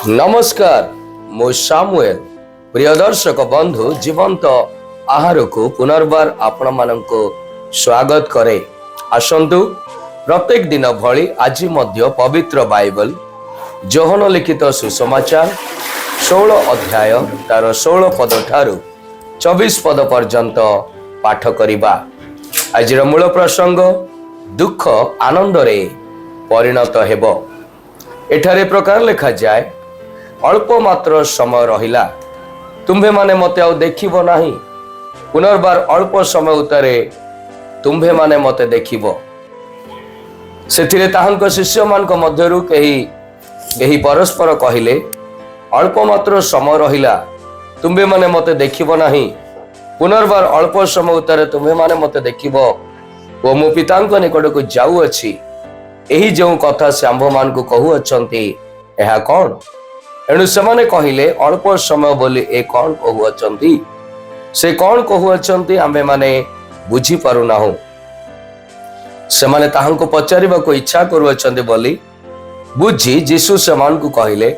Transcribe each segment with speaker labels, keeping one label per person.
Speaker 1: नमस्कार मु सामुएल प्रिय दर्शक बंधु जीवंत आहार को पुनर्बार आपण मानक स्वागत करे। आसंतु प्रत्येक दिन भली आज मध्य पवित्र बाइबल जोहन लिखित सुसमाचार 16 अध्याय तार 16 पद ठारू 24 पद पर्यंत पाठ करिबा। आजिर मूल प्रसंग दुख आनंद रे परिणत हेबो। एठारे प्रकार लिखा जाए अल्प मात्र समय रहिला तुम्भे माने मते आउ देखिबो नाही, पुनर्बार अल्प समय उतारे तुम्भे माने मते देखिबो। सेथिरे ताहांक शिष्य मानक मध्यरु केही परस्पर कहिले अल्प मात्र समय रहिला तुम्भे माने मते देखिबो नाही, पुनर्बार अल्प समय उतारे तुम्भे माने मते देखिबो ओ मो पितांक निकटକୁ जाउअछि। एही जो कथा से आंभ मानकु कहू अछंती एहा कोन? एणु सेमाने कहिले अल्प समय बोली ए कौन कहू अछंती, से कौन कहू अछंती आमे माने बुझी पारु नाहु। सेमाने ताहांको पचारिबा को इच्छा करू अछंती बोली बुझी यीशु सेमानकु कहिले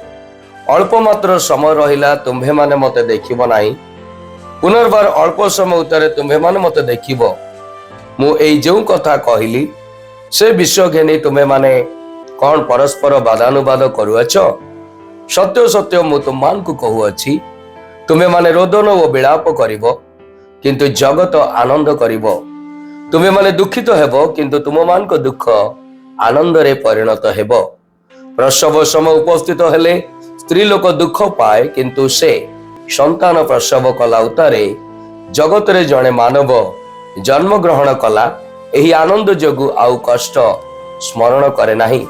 Speaker 1: अल्प मात्र समय रहिला तुम्भे माने मते देखिबो नाही, पुनर्बार अल्प समय उतारे तुम्भे माने मते देखिबो। मु एई जो कथा कहिली से विषय घेनी तुम्हे माने कौन परस्पर बादानुवाद करुअछ? सत्य सत्य मु तुम मान को कहूअछि तुम्हे माने रोदन ओ विलाप करिवो किंतु जगत आनंद करिवो। तुम्हे माने दुखित हेबो किंतु तुम मान को दुख आनंद रे परिणत हेबो। प्रसव समय उपस्थित हेले स्त्री लोक दुख पाए किंतु से संतान प्रसव कला उतारे जगत रे जणे मानव जन्म ग्रहण कला एही आनंद जोगु आउ कष्ट स्मरण करे नाही।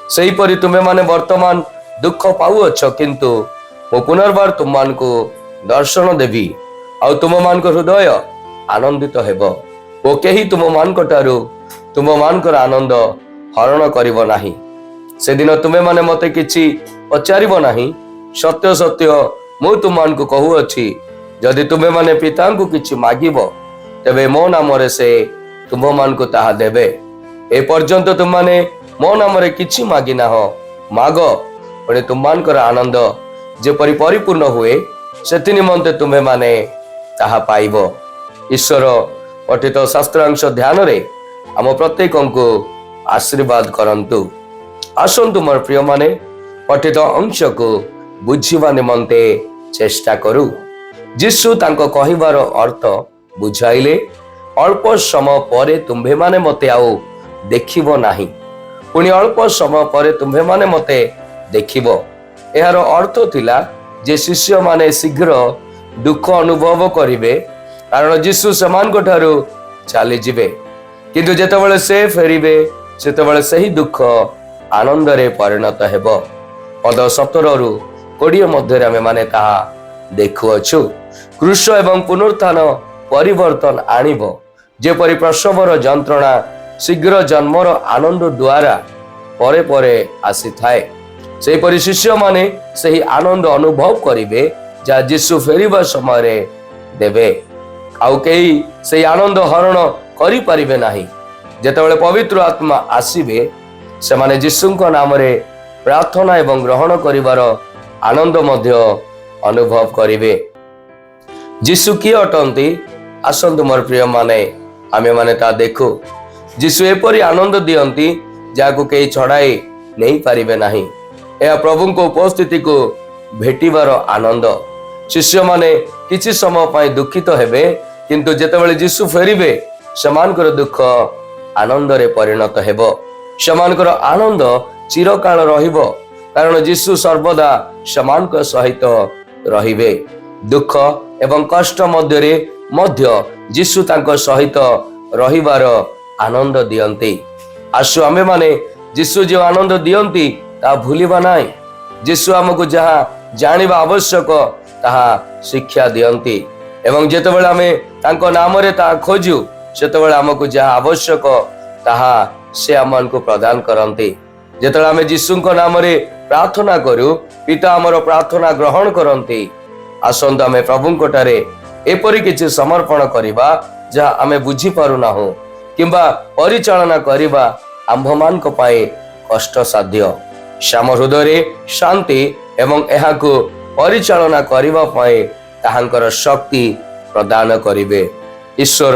Speaker 1: सेही परि तुमे माने वर्तमान दुख पाउअछ किंतु मो पुनर्बार तुम मान को दर्शन देवी आउ तुम मान को हृदय आनंदित हेबो ओ केही तुम मान को टारू तुम मान को आनंद हरण करिवो नाही। से दिन तुमे माने मते किछि पचारिबो नाही। सत्य सत्य मु तुम मान को कहूअछि जदि तुमे माने पिता को किछि मागिबो तेबे मो नाम रे से तुम मान को ताहा देबे। ए पर्यंत तुम माने मो नाम रे किछि मागी ना हो, मागो पुणे तुम मान कर आनंद जेपरि परिपूर्ण हुए सेति निमंते तुम्हे माने ताहा पाइबो। ईश्वर पठित शास्त्रांश ध्यान रे आम प्रत्येक को आशीर्वाद करंतु। आसंतु मोर प्रिय माने पठित अंश को बुझिबा निमंते चेष्टा करू। यीशु तांको कहिबार अर्थ बुझाइले अल्प समय परे तुम्भे माने मते आउ देखिबो नाही, पुणी अल्प समय परे तुम्भे माने मते देखिबो। एहार अर्थ थिला जे शिष्य माने शीघ्र दुख अनुभव करिवे कारण यीशु समान को ठारू चली जिवे, किंतु जेतेबेले से फेरिबे सेतेबेले सही दुख आनंद रे परिणत हेबो। पद 17 रु 20 मध्य आमे माने ताहा देखुअछु। क्रूश एवं पुनरुत्थान परिवर्तन आनिबो। जेपरि प्रसवर जंत्रणा शीघ्र जन्मर आनंद द्वारा परे परे आसी थाए, से परि शिष्य माने सही आनंद अनुभव करिवे जा यीशु फेरिबा समय रे देबे। आउ केही सही आनंद हरण करि परिबे नाही। जेतेबेले पवित्र आत्मा आसीबे से माने यीशुଙ୍କ नाम रे प्रार्थना एवं ग्रहण करिवार आनंद मध्य अनुभव करिवे। यीशु की अटंती? आसंतु मोर प्रिय माने आमे माने ता देखो। यीशु एपरि आनंद दियंती जाको केही छड़ाई नहीं पारिबे नाही। यह प्रभु को उपस्थिति को भेटिबार आनंद। शिष्य माने किछि समय पाई दुखित हेबे किंतु जेतेबेले यीशु फेरिबे समानकर दुख आनंद रे परिणत हेबो। समानकर आनंद चिरकाल रहिबो कारण यीशु सर्वदा समानक सहित रहिबे। दुख एवं कष्ट मध्य यीशु तांको सहित रहिबार आनंद दियंती। आसु आमे माने यीशु जो आनंद दियंती ता भूलिबा नाही। यीशु हमको जहा जानिबा आवश्यक ताहा शिक्षा दियंती एवं जेतेबेले आमे तांको नाम रे ता खोजु सेतेबेले हमको जहा आवश्यक ताहा से हमनको प्रदान करंती। जेतेबेले आमे यीशुଙ୍କ नाम रे प्रार्थना करू पिता हमर प्रार्थना ग्रहण करंती। आसंत आमे प्रभुଙ୍କ ठारे एपरि किछि समर्पण करिबा जहा आमे बुझी पारु नाहु किंबा परिचालना करिबा आम्भमानक पाए कष्ट साध्य। ସେ ଆମ ହୃଦୟରେ ଶାନ୍ତି ଏବଂ ଏହାକୁ ପରିଚାଳନା କରିବା ପାଇଁ ତାହାଙ୍କର ଶକ୍ତି ପ୍ରଦାନ କରିବେ। ଈଶ୍ୱର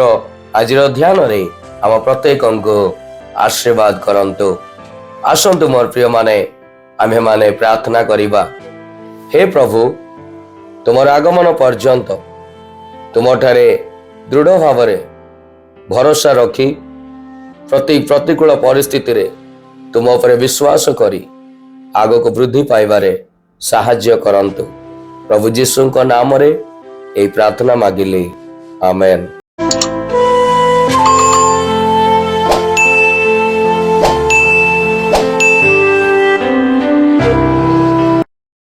Speaker 1: ଆଜିର ଧ୍ୟାନରେ ଆମ ପ୍ରତ୍ୟେକଙ୍କୁ ଆଶୀର୍ବାଦ କରନ୍ତୁ। ଆସନ୍ତୁ ମୋର ପ୍ରିୟମାନେ, ଆମ୍ଭେମାନେ ପ୍ରାର୍ଥନା କରିବା। ହେ ପ୍ରଭୁ, ତୁମର ଆଗମନ ପର୍ଯ୍ୟନ୍ତ ତୁମଠାରେ ଦୃଢ଼ ଭାବରେ ଭରସା ରଖି ପ୍ରତି ପ୍ରତିକୂଳ ପରିସ୍ଥିତିରେ ତୁମ ଉପରେ ବିଶ୍ୱାସ କରି ଆଗକୁ ବୃଦ୍ଧି ପାଇବାରେ ସାହାଯ୍ୟ କରନ୍ତୁ। ପ୍ରଭୁ ଯୀଶୁଙ୍କ ନାମରେ ଏହି ପ୍ରାର୍ଥନା ମାଗିଲି, ଆମେନ୍।